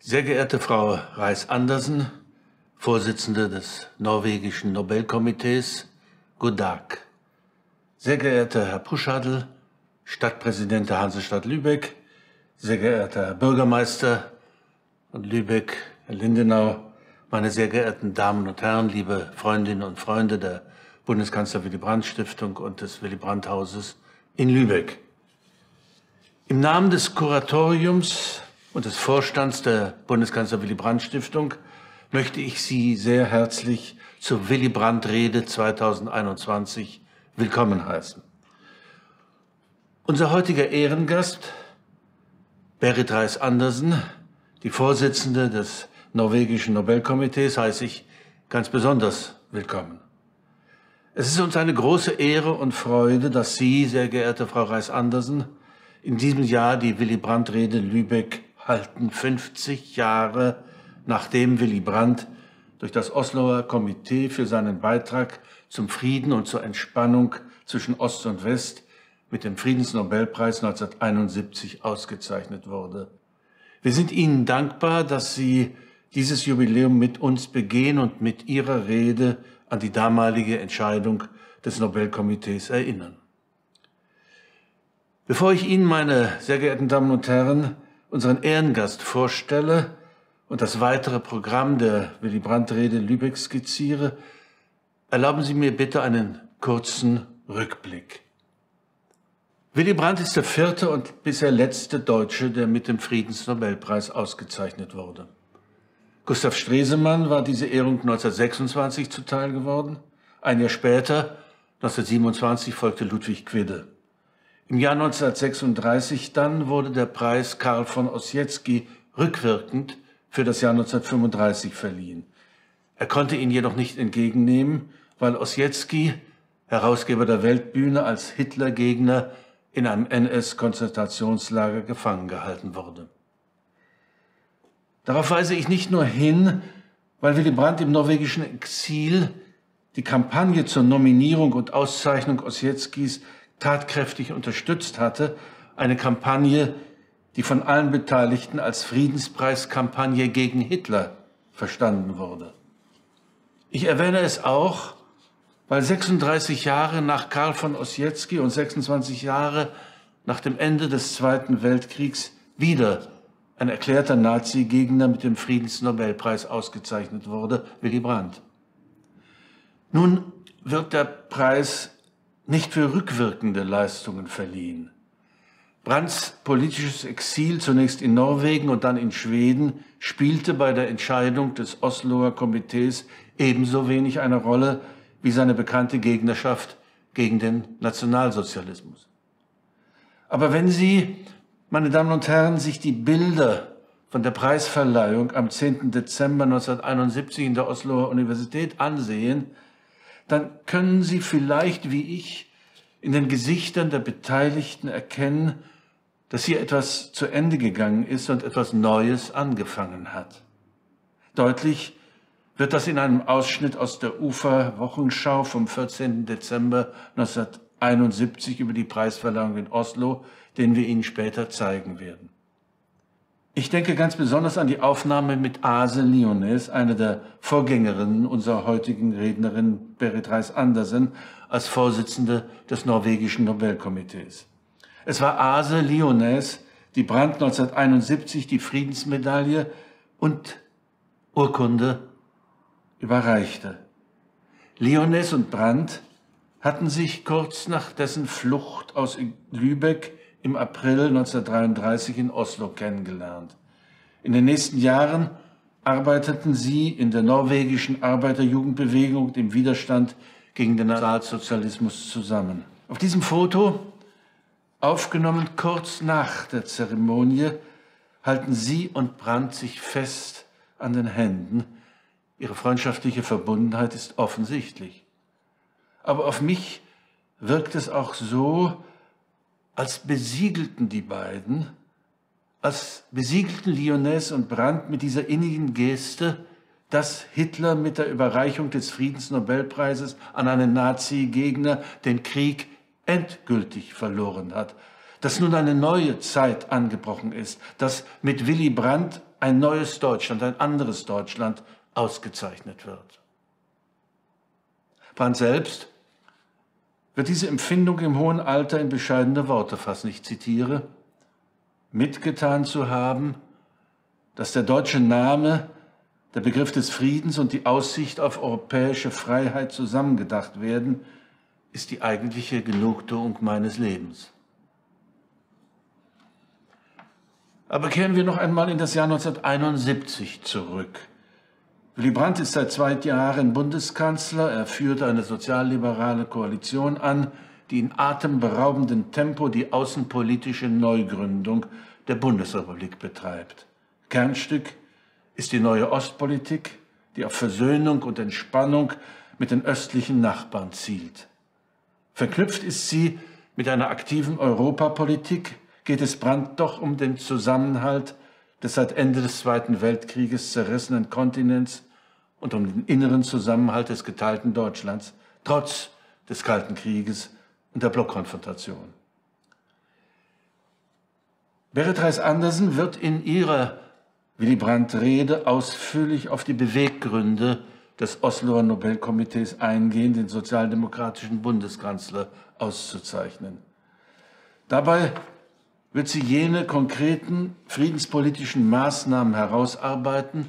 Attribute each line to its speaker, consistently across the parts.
Speaker 1: Sehr geehrte Frau Reiss-Andersen, Vorsitzende des norwegischen Nobelkomitees, guten Tag. Sehr geehrter Herr Puschadl, Stadtpräsident der Hansestadt Lübeck, sehr geehrter Herr Bürgermeister von Lübeck, Herr Lindenau, meine sehr geehrten Damen und Herren, liebe Freundinnen und Freunde der Bundeskanzler-Willy-Brandt-Stiftung und des Willy-Brandt-Hauses in Lübeck. Im Namen des Kuratoriums und des Vorstands der Bundeskanzler-Willy-Brandt-Stiftung möchte ich Sie sehr herzlich zur Willy-Brandt-Rede 2021 willkommen heißen. Unser heutiger Ehrengast, Berit Reiss-Andersen, die Vorsitzende des norwegischen Nobelkomitees, heiße ich ganz besonders willkommen. Es ist uns eine große Ehre und Freude, dass Sie, sehr geehrte Frau Reiss-Andersen, in diesem Jahr die Willy-Brandt-Rede Lübeck halten, 50 Jahre nachdem Willy Brandt durch das Osloer Komitee für seinen Beitrag zum Frieden und zur Entspannung zwischen Ost und West mit dem Friedensnobelpreis 1971 ausgezeichnet wurde. Wir sind Ihnen dankbar, dass Sie dieses Jubiläum mit uns begehen und mit Ihrer Rede an die damalige Entscheidung des Nobelkomitees erinnern. Bevor ich Ihnen, meine sehr geehrten Damen und Herren, unseren Ehrengast vorstelle und das weitere Programm der Willy-Brandt-Rede Lübeck skizziere, erlauben Sie mir bitte einen kurzen Rückblick. Willy Brandt ist der vierte und bisher letzte Deutsche, der mit dem Friedensnobelpreis ausgezeichnet wurde. Gustav Stresemann war diese Ehrung 1926 zuteil geworden. Ein Jahr später, 1927, folgte Ludwig Quidde. Im Jahr 1936 dann wurde der Preis Karl von Ossietzky rückwirkend für das Jahr 1935 verliehen. Er konnte ihn jedoch nicht entgegennehmen, weil Ossietzky, Herausgeber der Weltbühne, als Hitlergegner in einem NS-Konzentrationslager gefangen gehalten wurde. Darauf weise ich nicht nur hin, weil Willy Brandt im norwegischen Exil die Kampagne zur Nominierung und Auszeichnung Ossietzkys tatkräftig unterstützt hatte, eine Kampagne, die von allen Beteiligten als Friedenspreiskampagne gegen Hitler verstanden wurde. Ich erwähne es auch, weil 36 Jahre nach Karl von Ossietzky und 26 Jahre nach dem Ende des Zweiten Weltkriegs wieder ein erklärter Nazi-Gegner mit dem Friedensnobelpreis ausgezeichnet wurde, Willy Brandt. Nun wird der Preis nicht für rückwirkende Leistungen verliehen. Brandts politisches Exil, zunächst in Norwegen und dann in Schweden, spielte bei der Entscheidung des Osloer Komitees ebenso wenig eine Rolle wie seine bekannte Gegnerschaft gegen den Nationalsozialismus. Aber wenn Sie, meine Damen und Herren, sich die Bilder von der Preisverleihung am 10. Dezember 1971 in der Osloer Universität ansehen, dann können Sie vielleicht, wie ich, in den Gesichtern der Beteiligten erkennen, dass hier etwas zu Ende gegangen ist und etwas Neues angefangen hat. Deutlich wird das in einem Ausschnitt aus der Ufer-Wochenschau vom 14. Dezember 1971 über die Preisverleihung in Oslo, den wir Ihnen später zeigen werden. Ich denke ganz besonders an die Aufnahme mit Ase Lionnes, einer der Vorgängerinnen unserer heutigen Rednerin Berit Reiss-Andersen, als Vorsitzende des norwegischen Nobelkomitees. Es war Ase Lionnes, die Brandt 1971 die Friedensmedaille und Urkunde überreichte. Lionnes und Brandt hatten sich kurz nach dessen Flucht aus Lübeck im April 1933 in Oslo kennengelernt. In den nächsten Jahren arbeiteten sie in der norwegischen Arbeiterjugendbewegung und im Widerstand gegen den Nationalsozialismus zusammen. Auf diesem Foto, aufgenommen kurz nach der Zeremonie, halten sie und Brandt sich fest an den Händen. Ihre freundschaftliche Verbundenheit ist offensichtlich. Aber auf mich wirkt es auch so, als besiegelten die beiden, als besiegelten Lionnes und Brandt mit dieser innigen Geste, dass Hitler mit der Überreichung des Friedensnobelpreises an einen Nazi-Gegner den Krieg endgültig verloren hat, dass nun eine neue Zeit angebrochen ist, dass mit Willy Brandt ein neues Deutschland, ein anderes Deutschland ausgezeichnet wird. Brandt selbst wird diese Empfindung im hohen Alter in bescheidene Worte fassen. Ich zitiere: Mitgetan zu haben, dass der deutsche Name, der Begriff des Friedens und die Aussicht auf europäische Freiheit zusammengedacht werden, ist die eigentliche Genugtuung meines Lebens. Aber kehren wir noch einmal in das Jahr 1971 zurück. Willy Brandt ist seit 2 Jahren Bundeskanzler. Er führt eine sozialliberale Koalition an, die in atemberaubendem Tempo die außenpolitische Neugründung der Bundesrepublik betreibt. Kernstück ist die neue Ostpolitik, die auf Versöhnung und Entspannung mit den östlichen Nachbarn zielt. Verknüpft ist sie mit einer aktiven Europapolitik, geht es Brandt doch um den Zusammenhalt des seit Ende des Zweiten Weltkrieges zerrissenen Kontinents und um den inneren Zusammenhalt des geteilten Deutschlands, trotz des Kalten Krieges und der Blockkonfrontation. Berit Reiss-Andersen wird in ihrer Willy Brandt-Rede ausführlich auf die Beweggründe des Osloer Nobelkomitees eingehen, den sozialdemokratischen Bundeskanzler auszuzeichnen. Dabei wird sie jene konkreten friedenspolitischen Maßnahmen herausarbeiten,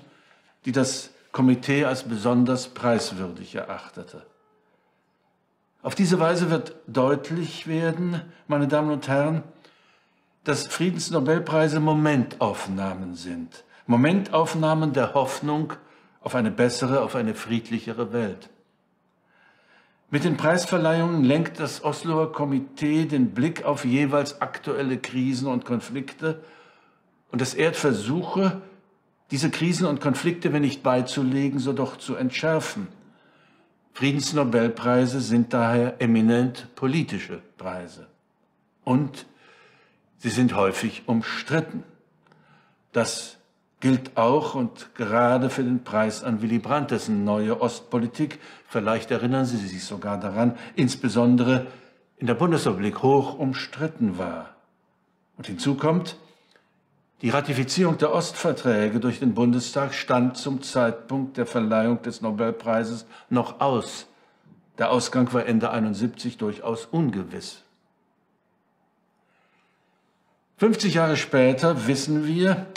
Speaker 1: die das Komitee als besonders preiswürdig erachtete. Auf diese Weise wird deutlich werden, meine Damen und Herren, dass Friedensnobelpreise Momentaufnahmen sind. Momentaufnahmen der Hoffnung auf eine bessere, auf eine friedlichere Welt. Mit den Preisverleihungen lenkt das Osloer Komitee den Blick auf jeweils aktuelle Krisen und Konflikte und es ehrt Versuche, diese Krisen und Konflikte, wenn nicht beizulegen, so doch zu entschärfen. Friedensnobelpreise sind daher eminent politische Preise. Und sie sind häufig umstritten. Das gilt auch und gerade für den Preis an Willy Brandt, dessen neue Ostpolitik, vielleicht erinnern Sie sich sogar daran, insbesondere in der Bundesrepublik hoch umstritten war. Und hinzu kommt, die Ratifizierung der Ostverträge durch den Bundestag stand zum Zeitpunkt der Verleihung des Nobelpreises noch aus. Der Ausgang war Ende 1971 durchaus ungewiss. 50 Jahre später wissen wir,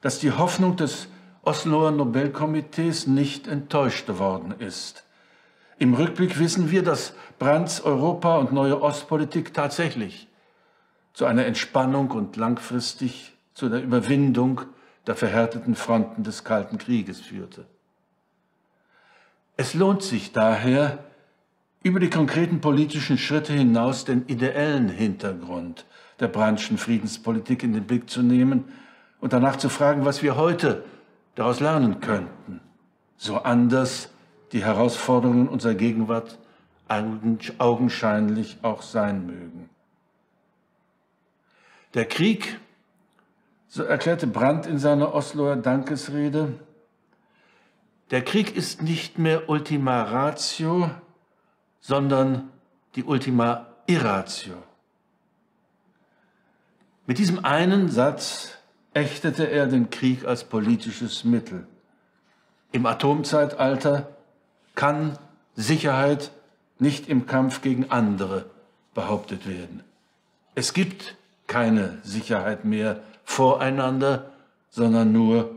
Speaker 1: dass die Hoffnung des Osloer Nobelkomitees nicht enttäuscht worden ist. Im Rückblick wissen wir, dass Brandts Europa- und neue Ostpolitik tatsächlich zu einer Entspannung und langfristig zu der Überwindung der verhärteten Fronten des Kalten Krieges führte. Es lohnt sich daher, über die konkreten politischen Schritte hinaus den ideellen Hintergrund der Brandtschen Friedenspolitik in den Blick zu nehmen und danach zu fragen, was wir heute daraus lernen könnten, so anders die Herausforderungen unserer Gegenwart augenscheinlich auch sein mögen. Der Krieg, so erklärte Brandt in seiner Osloer Dankesrede, der Krieg ist nicht mehr Ultima Ratio, sondern die Ultima Irratio. Mit diesem einen Satz ächtete er den Krieg als politisches Mittel. Im Atomzeitalter kann Sicherheit nicht im Kampf gegen andere behauptet werden. Es gibt keine Sicherheit mehr voreinander, sondern nur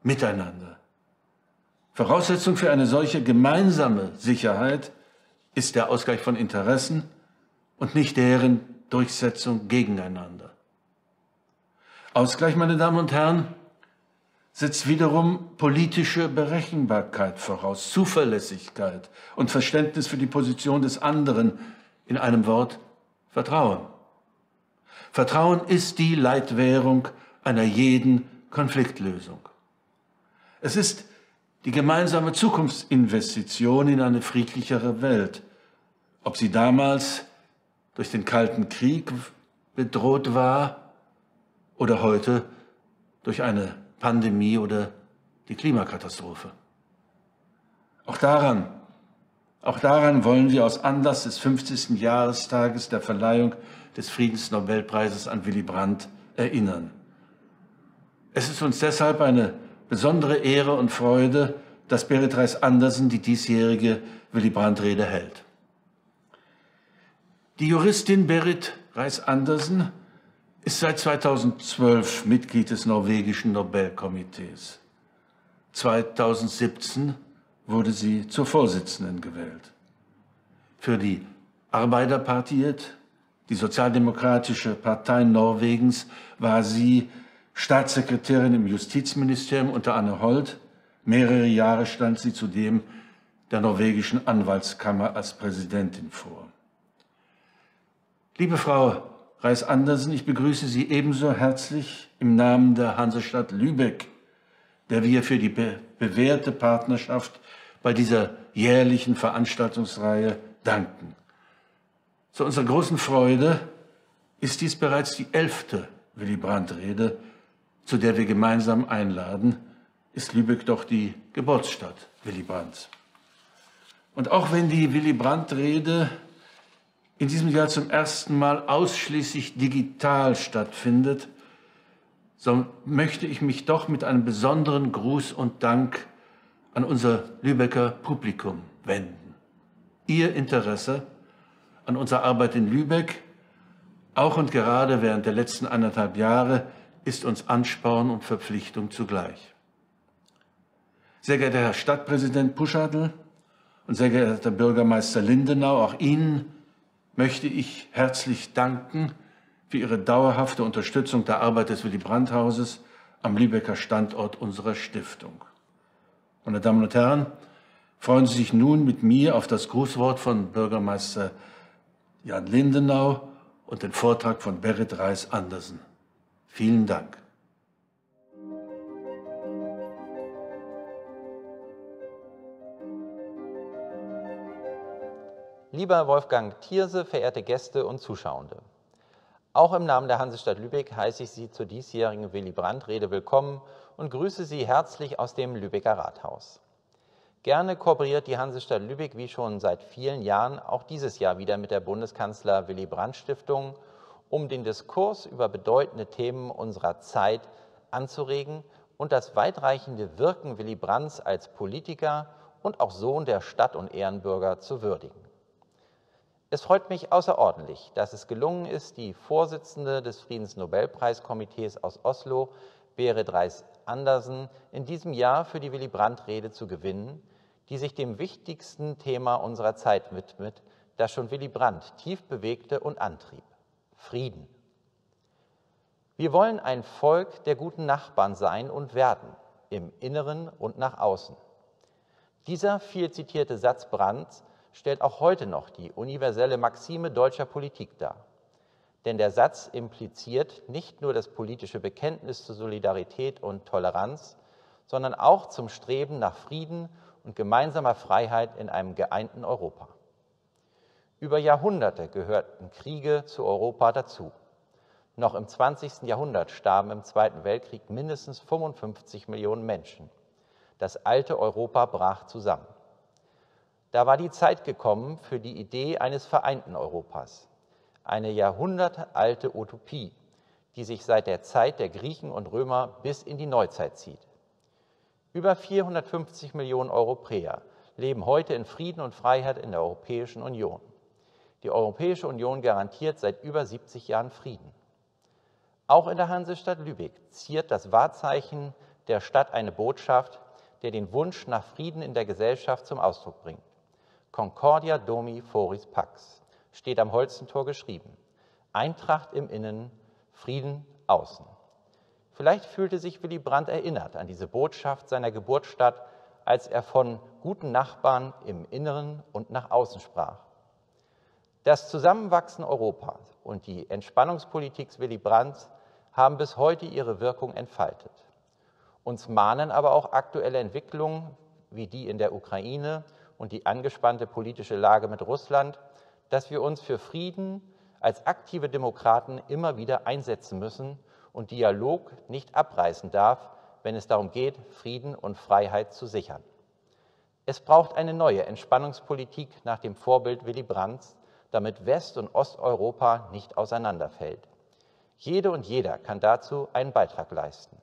Speaker 1: miteinander. Voraussetzung für eine solche gemeinsame Sicherheit ist der Ausgleich von Interessen und nicht deren Durchsetzung gegeneinander. Ausgleich, meine Damen und Herren, setzt wiederum politische Berechenbarkeit voraus, Zuverlässigkeit und Verständnis für die Position des anderen, in einem Wort Vertrauen. Vertrauen ist die Leitwährung einer jeden Konfliktlösung. Es ist die gemeinsame Zukunftsinvestition in eine friedlichere Welt, ob sie damals durch den Kalten Krieg bedroht war oder heute durch eine Pandemie oder die Klimakatastrophe. Auch daran wollen wir aus Anlass des 50. Jahrestages der Verleihung des Friedensnobelpreises an Willy Brandt erinnern. Es ist uns deshalb eine besondere Ehre und Freude, dass Berit Reiss-Andersen die diesjährige Willy-Brandt-Rede hält. Die Juristin Berit Reiss-Andersen ist seit 2012 Mitglied des norwegischen Nobelkomitees. 2017 wurde sie zur Vorsitzenden gewählt. Für die Arbeiderpartiet, die Sozialdemokratische Partei Norwegens, war sie Staatssekretärin im Justizministerium unter Anne Holt. Mehrere Jahre stand sie zudem der norwegischen Anwaltskammer als Präsidentin vor. Liebe Frau Reiss-Andersen, ich begrüße Sie ebenso herzlich im Namen der Hansestadt Lübeck, der wir für die bewährte Partnerschaft bei dieser jährlichen Veranstaltungsreihe danken. Zu unserer großen Freude ist dies bereits die 11. Willy-Brandt-Rede, zu der wir gemeinsam einladen, ist Lübeck doch die Geburtsstadt Willy Brandts. Und auch wenn die Willy-Brandt-Rede in diesem Jahr zum ersten Mal ausschließlich digital stattfindet, so möchte ich mich doch mit einem besonderen Gruß und Dank an unser Lübecker Publikum wenden. Ihr Interesse an unserer Arbeit in Lübeck, auch und gerade während der letzten 1,5 Jahre, ist uns Ansporn und Verpflichtung zugleich. Sehr geehrter Herr Stadtpräsident Puschadl und sehr geehrter Bürgermeister Lindenau, auch Ihnen möchte ich herzlich danken für Ihre dauerhafte Unterstützung der Arbeit des Willy-Brandt-Hauses am Lübecker Standort unserer Stiftung. Meine Damen und Herren, freuen Sie sich nun mit mir auf das Grußwort von Bürgermeister Jan Lindenau und den Vortrag von Berit Reiss-Andersen. Vielen Dank.
Speaker 2: Lieber Wolfgang Thierse, verehrte Gäste und Zuschauende, auch im Namen der Hansestadt Lübeck heiße ich Sie zur diesjährigen Willy-Brandt-Rede willkommen und grüße Sie herzlich aus dem Lübecker Rathaus. Gerne kooperiert die Hansestadt Lübeck wie schon seit vielen Jahren auch dieses Jahr wieder mit der Bundeskanzler-Willy-Brandt-Stiftung, um den Diskurs über bedeutende Themen unserer Zeit anzuregen und das weitreichende Wirken Willy Brandts als Politiker und auch Sohn der Stadt und Ehrenbürger zu würdigen. Es freut mich außerordentlich, dass es gelungen ist, die Vorsitzende des Friedensnobelpreiskomitees aus Oslo, Berit Reiss-Andersen, in diesem Jahr für die Willy-Brandt-Rede zu gewinnen, die sich dem wichtigsten Thema unserer Zeit widmet, das schon Willy Brandt tief bewegte und antrieb: Frieden. Wir wollen ein Volk der guten Nachbarn sein und werden, im Inneren und nach außen. Dieser viel zitierte Satz Brandts stellt auch heute noch die universelle Maxime deutscher Politik dar. Denn der Satz impliziert nicht nur das politische Bekenntnis zur Solidarität und Toleranz, sondern auch zum Streben nach Frieden und gemeinsamer Freiheit in einem geeinten Europa. Über Jahrhunderte gehörten Kriege zu Europa dazu. Noch im 20. Jahrhundert starben im Zweiten Weltkrieg mindestens 55 Millionen Menschen. Das alte Europa brach zusammen. Da war die Zeit gekommen für die Idee eines vereinten Europas, eine jahrhundertealte Utopie, die sich seit der Zeit der Griechen und Römer bis in die Neuzeit zieht. Über 450 Millionen Europäer leben heute in Frieden und Freiheit in der Europäischen Union. Die Europäische Union garantiert seit über 70 Jahren Frieden. Auch in der Hansestadt Lübeck ziert das Wahrzeichen der Stadt eine Botschaft, der den Wunsch nach Frieden in der Gesellschaft zum Ausdruck bringt. Concordia domi foris pax steht am Holstentor geschrieben. Eintracht im Innen, Frieden außen. Vielleicht fühlte sich Willy Brandt erinnert an diese Botschaft seiner Geburtsstadt, als er von guten Nachbarn im Inneren und nach außen sprach. Das Zusammenwachsen Europas und die Entspannungspolitik Willy Brandts haben bis heute ihre Wirkung entfaltet. Uns mahnen aber auch aktuelle Entwicklungen wie die in der Ukraine und die angespannte politische Lage mit Russland, dass wir uns für Frieden als aktive Demokraten immer wieder einsetzen müssen und Dialog nicht abreißen darf, wenn es darum geht, Frieden und Freiheit zu sichern. Es braucht eine neue Entspannungspolitik nach dem Vorbild Willy Brandts, damit West- und Osteuropa nicht auseinanderfällt. Jede und jeder kann dazu einen Beitrag leisten.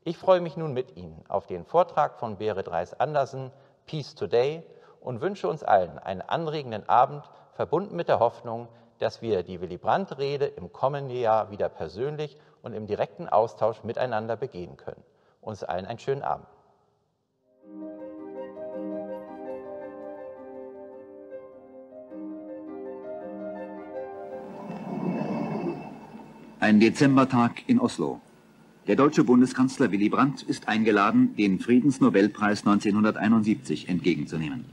Speaker 2: Ich freue mich nun mit Ihnen auf den Vortrag von Berit Reiss-Andersen, Peace Today, und wünsche uns allen einen anregenden Abend, verbunden mit der Hoffnung, dass wir die Willy-Brandt-Rede im kommenden Jahr wieder persönlich und im direkten Austausch miteinander begehen können. Uns allen einen schönen Abend.
Speaker 3: Ein Dezembertag in Oslo. Der deutsche Bundeskanzler Willy Brandt ist eingeladen, den Friedensnobelpreis 1971 entgegenzunehmen.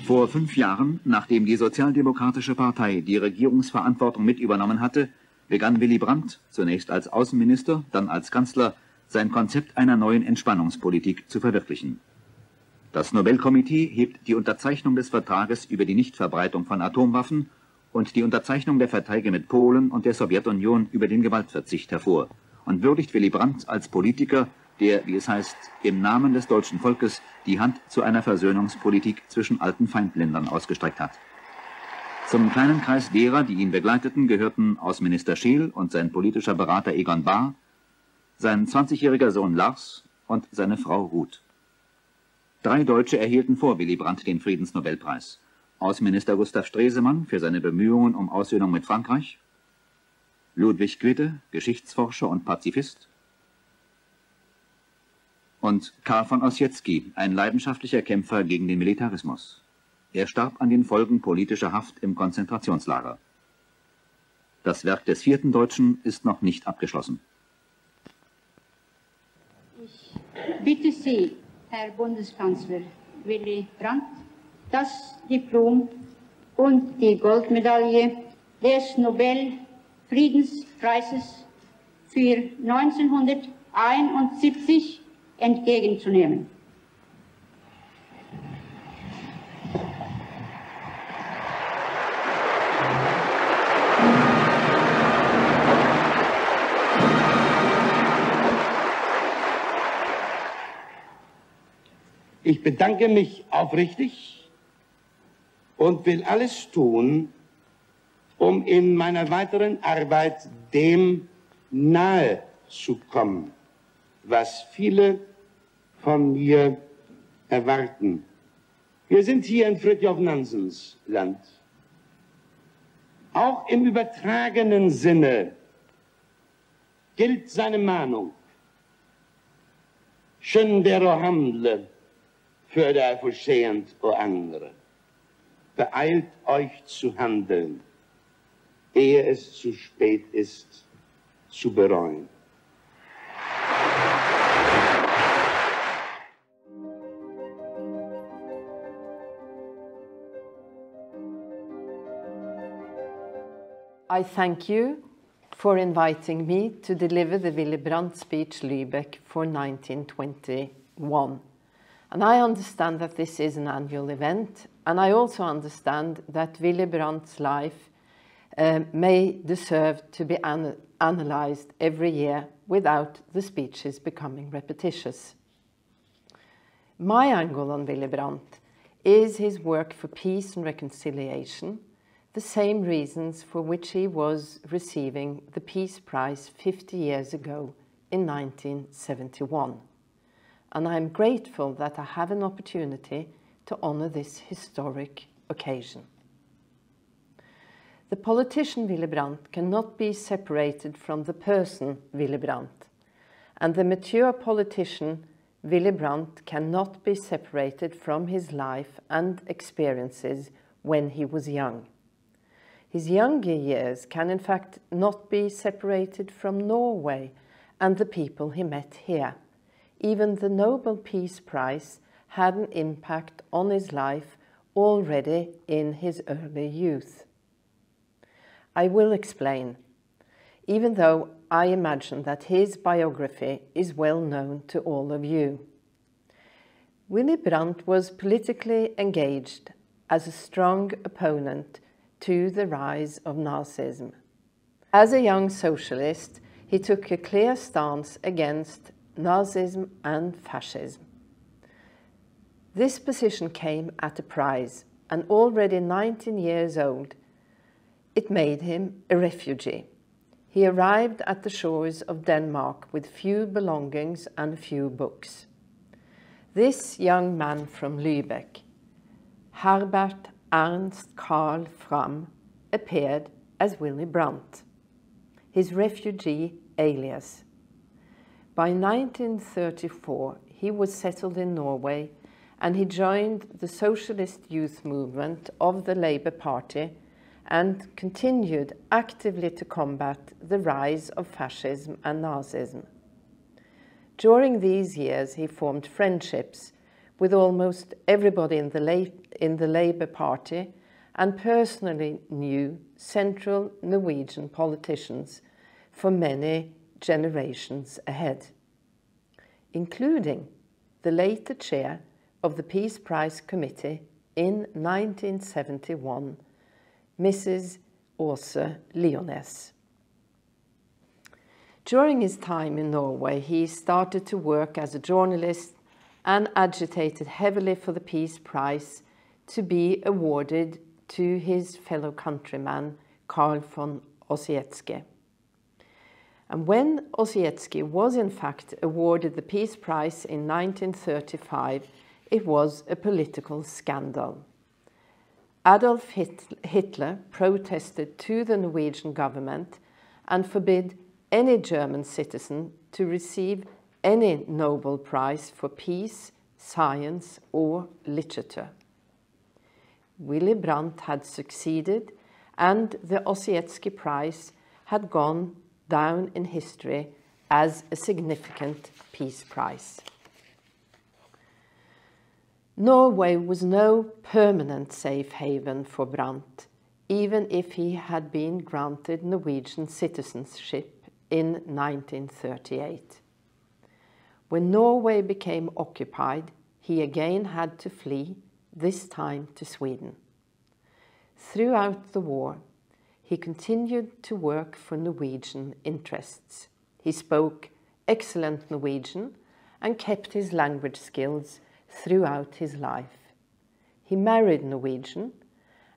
Speaker 3: Vor 5 Jahren, nachdem die Sozialdemokratische Partei die Regierungsverantwortung mit übernommen hatte, begann Willy Brandt, zunächst als Außenminister, dann als Kanzler, sein Konzept einer neuen Entspannungspolitik zu verwirklichen. Das Nobelkomitee hebt die Unterzeichnung des Vertrages über die Nichtverbreitung von Atomwaffen und die Unterzeichnung der Verträge mit Polen und der Sowjetunion über den Gewaltverzicht hervor und würdigt Willy Brandt als Politiker, der, wie es heißt, im Namen des deutschen Volkes die Hand zu einer Versöhnungspolitik zwischen alten Feindländern ausgestreckt hat. Zum kleinen Kreis derer, die ihn begleiteten, gehörten Außenminister Scheel und sein politischer Berater Egon Bahr, sein 20-jähriger Sohn Lars und seine Frau Ruth. 3 Deutsche erhielten vor Willy Brandt den Friedensnobelpreis. Außenminister Gustav Stresemann für seine Bemühungen um Aussöhnung mit Frankreich, Ludwig Quidde, Geschichtsforscher und Pazifist, und Karl von Ossietzky, ein leidenschaftlicher Kämpfer gegen den Militarismus. Er starb an den Folgen politischer Haft im Konzentrationslager. Das Werk des 4. Deutschen ist noch nicht abgeschlossen.
Speaker 4: Ich bitte Sie, Herr Bundeskanzler Willy Brandt, das Diplom und die Goldmedaille des Nobelfriedenspreises für 1971 entgegenzunehmen.
Speaker 5: Ich bedanke mich aufrichtig und will alles tun, um in meiner weiteren Arbeit dem nahe zu kommen, was viele von mir erwarten. Wir sind hier in Fridtjof Nansens Land. Auch im übertragenen Sinne gilt seine Mahnung. Skynd handle, för det är för sent och andra. Beeilt euch zu handeln, ehe es zu spät ist, zu bereuen.
Speaker 6: I thank you for inviting me to deliver the Willy Brandt speech Lübeck for 1921. And I understand that this is an annual event, and I also understand that Willy Brandt's life may deserve to be analysed every year without the speeches becoming repetitious. My angle on Willy Brandt is his work for peace and reconciliation, the same reasons for which he was receiving the Peace Prize 50 years ago in 1971. And I'm grateful that I have an opportunity to honour this historic occasion. The politician Willy Brandt cannot be separated from the person Willy Brandt, and the mature politician Willy Brandt cannot be separated from his life and experiences when he was young. His younger years can in fact not be separated from Norway and the people he met here. Even the Nobel Peace Prize had an impact on his life already in his early youth. I will explain, even though I imagine that his biography is well known to all of you. Willy Brandt was politically engaged as a strong opponent to the rise of Nazism. As a young socialist, he took a clear stance against Nazism and fascism. This position came at a price, and already 19 years old, it made him a refugee. he arrived at the shores of Denmark with few belongings and few books. This young man from Lübeck, Herbert Ernst Karl Fram, appeared as Willy Brandt, his refugee alias. By 1934, he was settled in Norway, and he joined the socialist youth movement of the Labour Party and continued actively to combat the rise of fascism and Nazism. During these years, he formed friendships with almost everybody in the Labour Party and personally knew central Norwegian politicians for many generations ahead, including the later chair of the Peace Prize Committee in 1971, Mrs. Åse Liones. During his time in Norway, he started to work as a journalist and agitated heavily for the Peace Prize to be awarded to his fellow countryman Karl von Ossietzky. And when Ossietzky was in fact awarded the Peace Prize in 1935, it was a political scandal. Adolf Hitler protested to the Norwegian government and forbid any German citizen to receive any Nobel Prize for peace, science, or literature. Willy Brandt had succeeded, and the Ossietzky Prize had gone down in history as a significant peace prize. Norway was no permanent safe haven for Brandt, even if he had been granted Norwegian citizenship in 1938. When Norway became occupied, he again had to flee, this time to Sweden. Throughout the war, he continued to work for Norwegian interests. He spoke excellent Norwegian and kept his language skills throughout his life. He married Norwegian,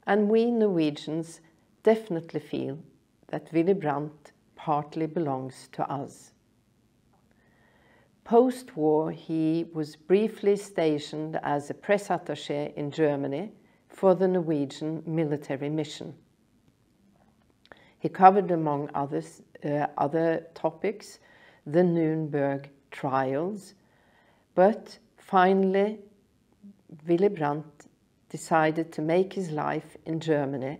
Speaker 6: and we Norwegians definitely feel that Willy Brandt partly belongs to us. Post-war, he was briefly stationed as a press attaché in Germany for the Norwegian military mission. He covered, among others, other topics, the Nuremberg trials, but finally, Willy Brandt decided to make his life in Germany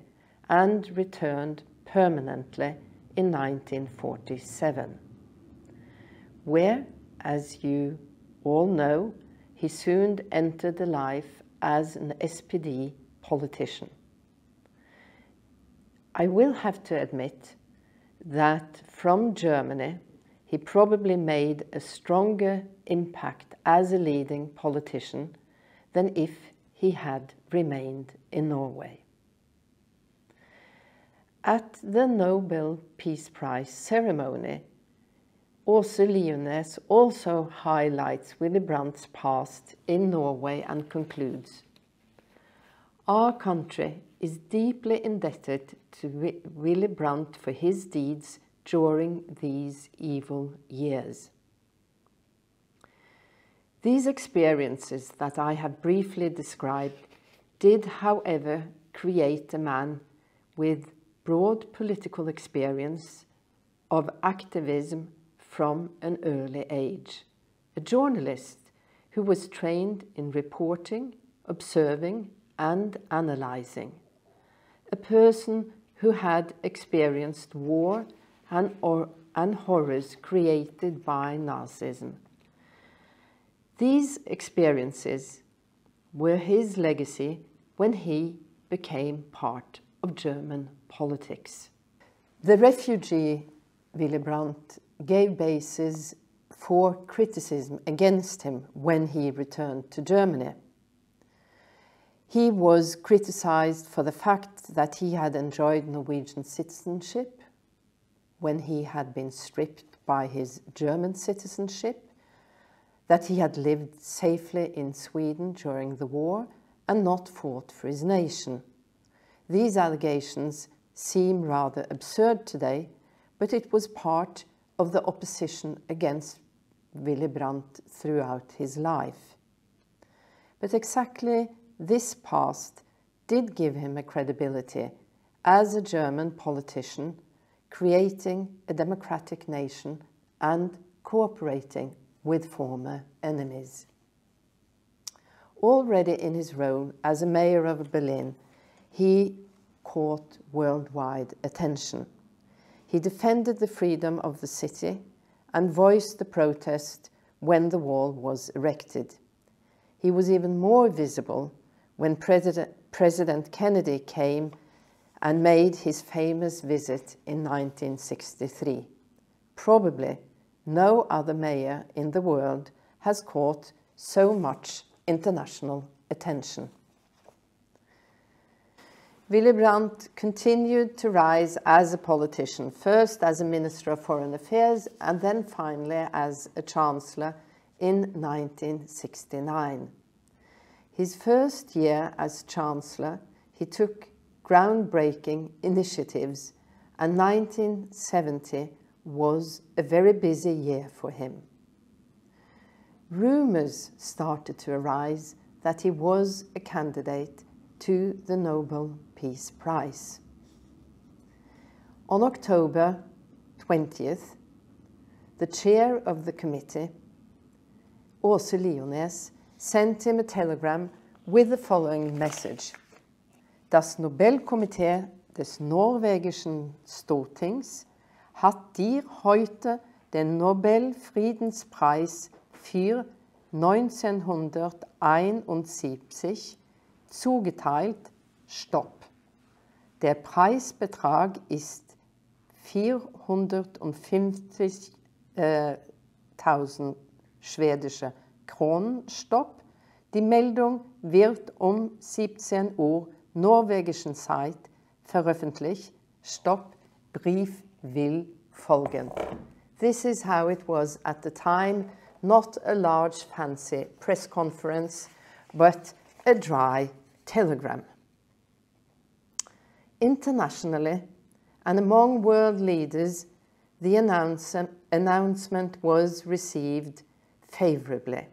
Speaker 6: and returned permanently in 1947, where, as you all know, he soon entered the life as an SPD politician. I will have to admit that from Germany, he probably made a stronger impact as a leading politician than if he had remained in Norway. At the Nobel Peace Prize ceremony, Åse Liones also highlights Willy Brandt's past in Norway and concludes, "Our country is deeply indebted to Willy Brandt for his deeds during these evil years." These experiences that I have briefly described did, however, create a man with broad political experience of activism from an early age, a journalist who was trained in reporting, observing, and analyzing, a person who had experienced war and horrors created by Nazism. These experiences were his legacy when he became part of German politics. The refugee Willy Brandt gave basis for criticism against him when he returned to Germany. He was criticized for the fact that he had enjoyed Norwegian citizenship when he had been stripped by his German citizenship, that he had lived safely in Sweden during the war and not fought for his nation. These allegations seem rather absurd today, but it was part of the opposition against Willy Brandt throughout his life. But exactly this past did give him a credibility as a German politician, creating a democratic nation and cooperating with former enemies. Already in his role as a mayor of Berlin, he caught worldwide attention. He defended the freedom of the city and voiced the protest when the wall was erected. He was even more visible when President Kennedy came and made his famous visit in 1963. Probably no other mayor in the world has caught so much international attention. Willy Brandt continued to rise as a politician, first as a Minister of Foreign Affairs and then finally as a Chancellor in 1969. His first year as Chancellor, he took groundbreaking initiatives, and 1970 was a very busy year for him. Rumors started to arise that he was a candidate to the Nobel Peace Prize. On October 20th, the chair of the committee, Åse Liones, sent him a telegram with the following message: Das Nobelkomitee des norwegischen Stortings hat dir heute den Nobelfriedenspreis für 1971 zugeteilt. Stopp. Der Preisbetrag ist 450.000 schwedische Kronen. Stopp. Die Meldung wird um 17 Uhr norwegischen Zeit veröffentlicht. Stopp. Brief will folgen. This is how it was at the time. Not a large fancy press conference, but a dry telegram. Internationally, and among world leaders, the announcement was received favorably.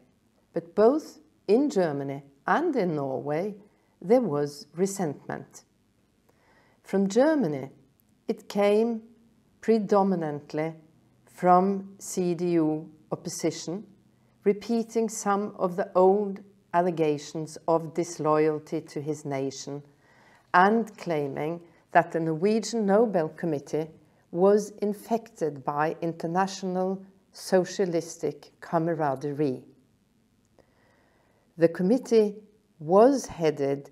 Speaker 6: But both in Germany and in Norway, there was resentment. From Germany, it came predominantly from CDU opposition, repeating some of the old allegations of disloyalty to his nation and claiming that the Norwegian Nobel Committee was infected by international socialistic camaraderie. The committee was headed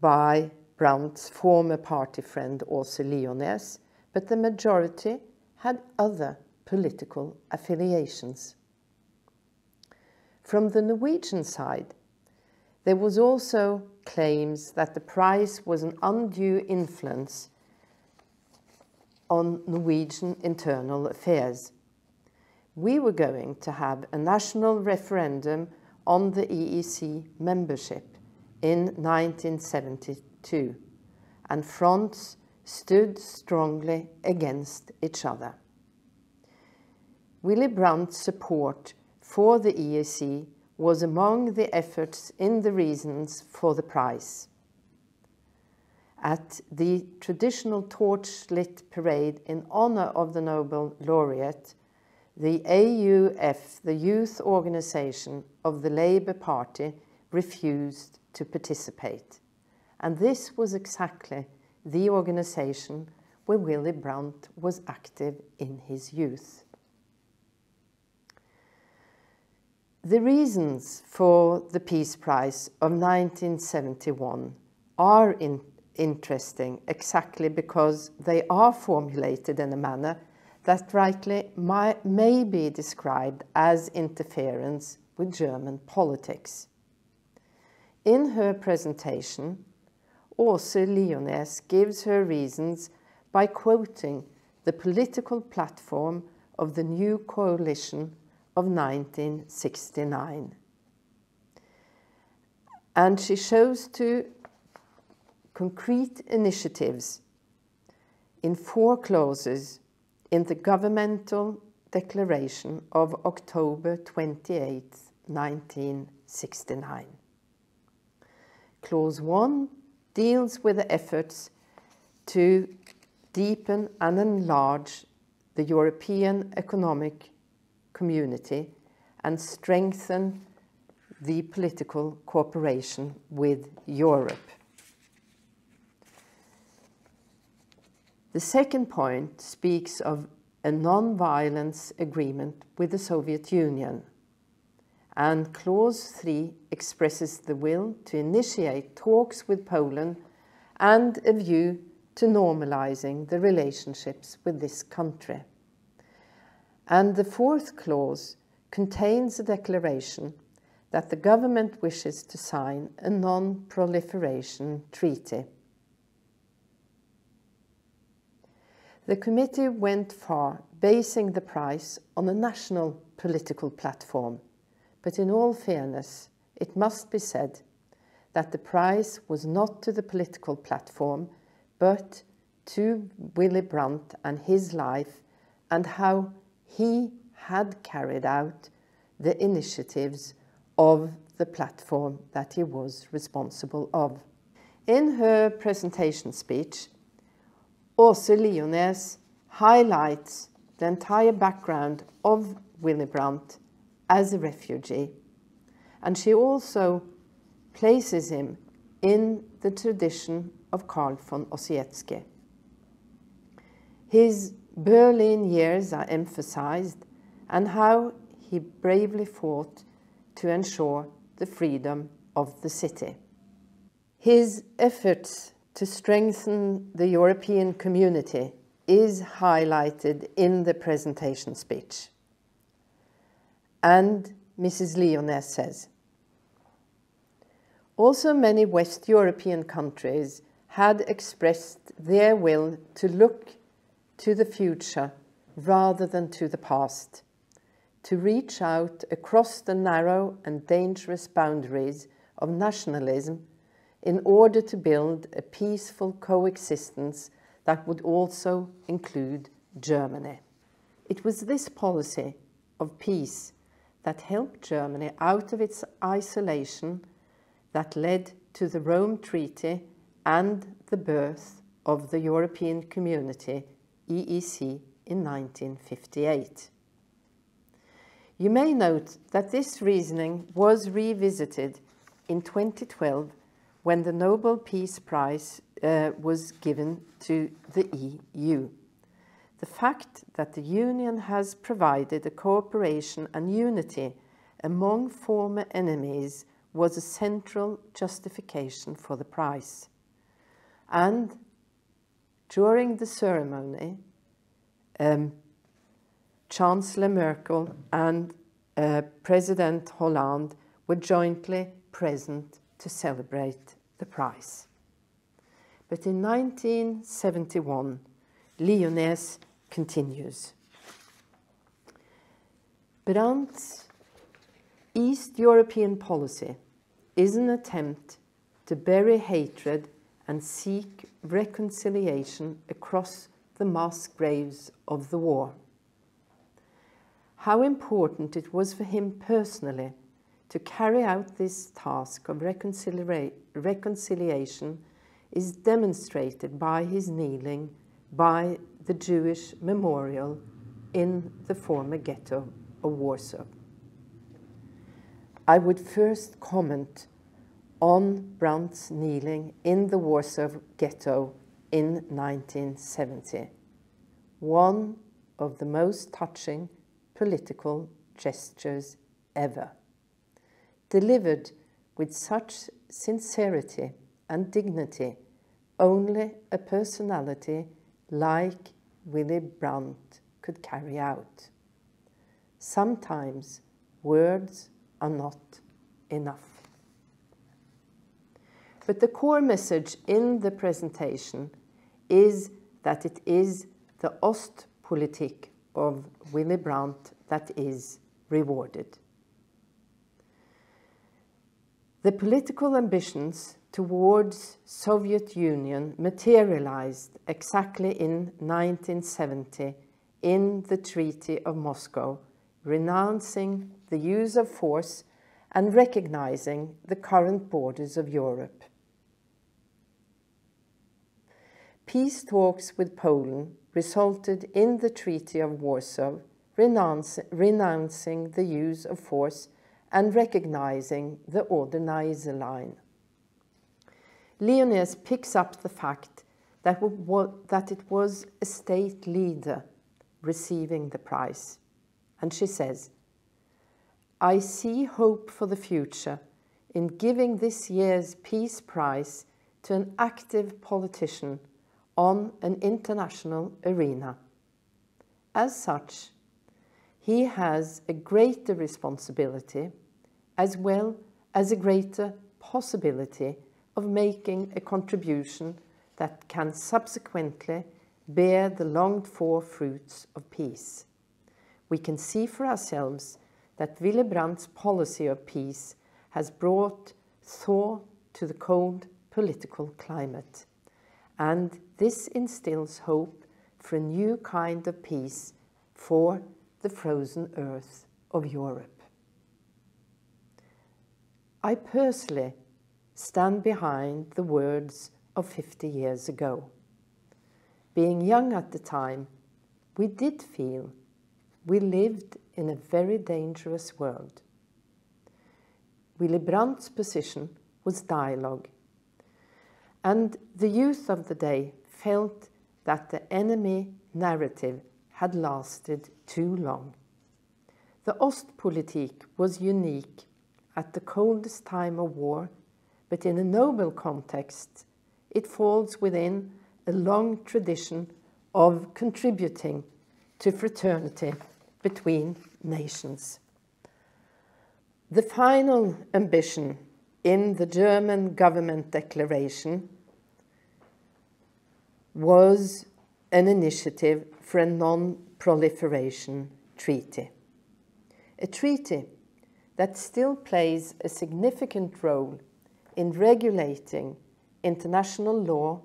Speaker 6: by Brandt's former party friend Åse Liones, but the majority had other political affiliations. From the Norwegian side, there was also claims that the prize was an undue influence on Norwegian internal affairs. We were going to have a national referendum on the EEC membership in 1972, and fronts stood strongly against each other. Willy Brandt's support for the EEC was among the efforts in the reasons for the prize. At the traditional torch-lit parade in honor of the Nobel laureate, the AUF, the youth organization of the Labour Party, refused to participate. And this was exactly the organization where Willy Brandt was active in his youth. The reasons for the Peace Prize of 1971 are interesting exactly because they are formulated in a manner that rightly may be described as interference with German politics. In her presentation, Åse Liones gives her reasons by quoting the political platform of the new coalition of 1969. And she shows two concrete initiatives in 4 clauses in the governmental declaration of October 28, 1969. Clause 1 deals with the efforts to deepen and enlarge the European Economic Community and strengthen the political cooperation with Europe. The second point speaks of a non-violence agreement with the Soviet Union, and Clause 3 expresses the will to initiate talks with Poland and a view to normalizing the relationships with this country. And the fourth clause contains a declaration that the government wishes to sign a non-proliferation treaty. The committee went far, basing the price on a national political platform, but in all fairness, it must be said that the price was not to the political platform, but to Willy Brandt and his life and how he had carried out the initiatives of the platform that he was responsible of. In her presentation speech, Åse Liones highlights the entire background of Willy Brandt as a refugee, and she also places him in the tradition of Karl von Ossietzky. His Berlin years are emphasized and how he bravely fought to ensure the freedom of the city. His efforts to strengthen the European community is highlighted in the presentation speech. And Mrs. Liones says, also many West European countries had expressed their will to look to the future rather than to the past, to reach out across the narrow and dangerous boundaries of nationalism in order to build a peaceful coexistence that would also include Germany. It was this policy of peace that helped Germany out of its isolation that led to the Rome Treaty and the birth of the European Community, EEC, in 1958. You may note that this reasoning was revisited in 2012 when the Nobel Peace Prize was given to the EU. The fact that the Union has provided a cooperation and unity among former enemies was a central justification for the prize. And during the ceremony, Chancellor Merkel and President Hollande were jointly present to celebrate the prize. But in 1971, Liones continues. Brandt's East European policy is an attempt to bury hatred and seek reconciliation across the mass graves of the war. How important it was for him personally to carry out this task of reconciliation is demonstrated by his kneeling by the Jewish memorial in the former ghetto of Warsaw. I would first comment on Brandt's kneeling in the Warsaw ghetto in 1970, one of the most touching political gestures ever, delivered with such sincerity and dignity only a personality like Willy Brandt could carry out. Sometimes words are not enough. But the core message in the presentation is that it is the Ostpolitik of Willy Brandt that is rewarded. The political ambitions towards Soviet Union materialized exactly in 1970 in the Treaty of Moscow, renouncing the use of force and recognizing the current borders of Europe. Peace talks with Poland resulted in the Treaty of Warsaw, renouncing the use of force and recognizing the Oder-Neisse line. Lyonès picks up the fact that it was a state leader receiving the prize, and she says, "I see hope for the future in giving this year's Peace Prize to an active politician on an international arena. As such, he has a greater responsibility as well as a greater possibility of making a contribution that can subsequently bear the longed-for fruits of peace. We can see for ourselves that Willy Brandt's policy of peace has brought thaw to the cold political climate, and this instills hope for a new kind of peace for the frozen earth of Europe." I personally stand behind the words of 50 years ago. Being young at the time, we did feel we lived in a very dangerous world. Willy Brandt's position was dialogue, and the youth of the day felt that the enemy narrative had lasted too long. The Ostpolitik was unique at the coldest time of war, but in a noble context, it falls within a long tradition of contributing to fraternity between nations. The final ambition in the German government declaration was an initiative for a non-proliferation treaty. A treaty that still plays a significant role in regulating international law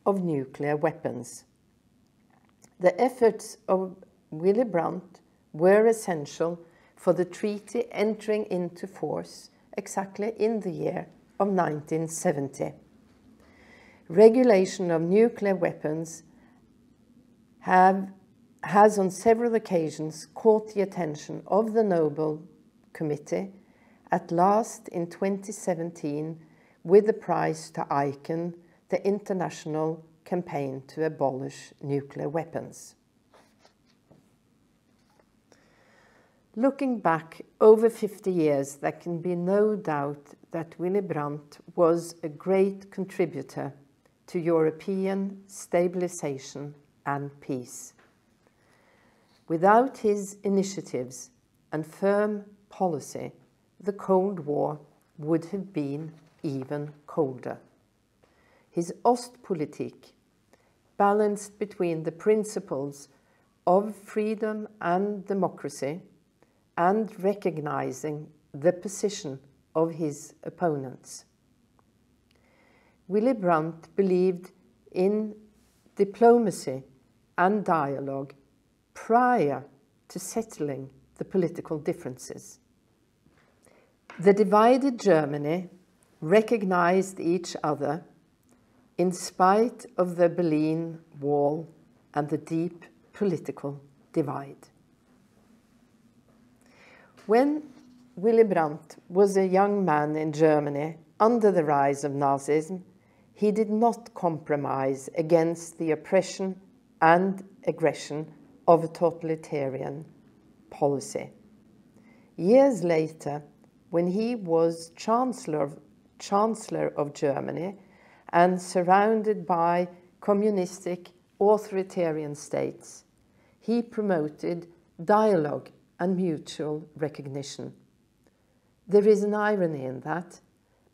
Speaker 6: of nuclear weapons. The efforts of Willy Brandt were essential for the treaty entering into force exactly in the year of 1970. Regulation of nuclear weapons has on several occasions caught the attention of the Nobel Committee, at last in 2017 with the prize to ICAN, the International Campaign to Abolish Nuclear Weapons. Looking back over 50 years, there can be no doubt that Willy Brandt was a great contributor to European stabilization and peace. Without his initiatives and firm policy, the Cold War would have been even colder. His Ostpolitik, balanced between the principles of freedom and democracy and recognizing the position of his opponents. Willy Brandt believed in diplomacy and dialogue prior to settling the political differences. The divided Germany recognized each other in spite of the Berlin Wall and the deep political divide. When Willy Brandt was a young man in Germany under the rise of Nazism, he did not compromise against the oppression and aggression of a totalitarian policy. Years later, when he was Chancellor of Germany and surrounded by communistic authoritarian states, he promoted dialogue and mutual recognition. There is an irony in that,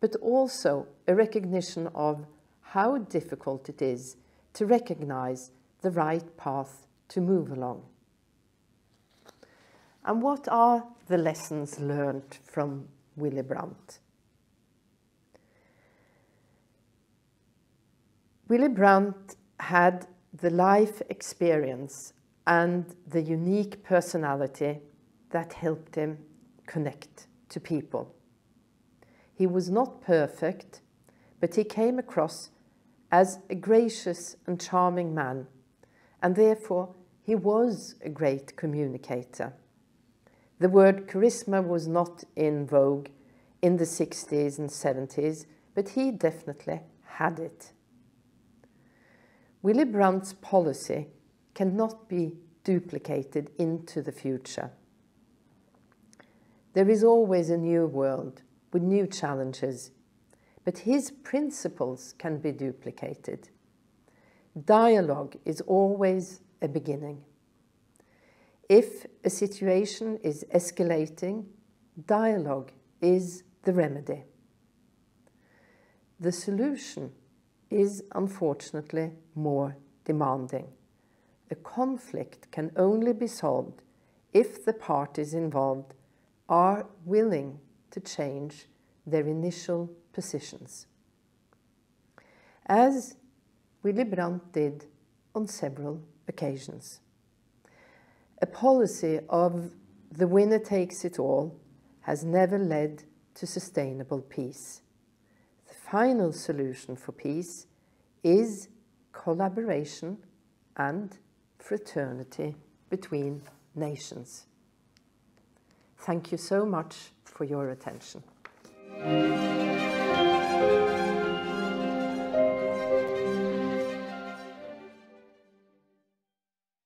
Speaker 6: but also a recognition of how difficult it is to recognize the right path to move along. And what are the lessons learned from Willy Brandt? Willy Brandt had the life experience and the unique personality that helped him connect to people. He was not perfect, but he came across as a gracious and charming man, and therefore he was a great communicator. The word charisma was not in vogue in the 60s and 70s, but he definitely had it. Willy Brandt's policy cannot be duplicated into the future. There is always a new world with new challenges, but his principles can be duplicated. Dialogue is always a beginning. If a situation is escalating, dialogue is the remedy. The solution is unfortunately more demanding. A conflict can only be solved if the parties involved are willing to change their initial positions, as Willy Brandt did on several occasions. A policy of the winner takes it all has never led to sustainable peace. The final solution for peace is collaboration and fraternity between nations. Thank you so much for your attention.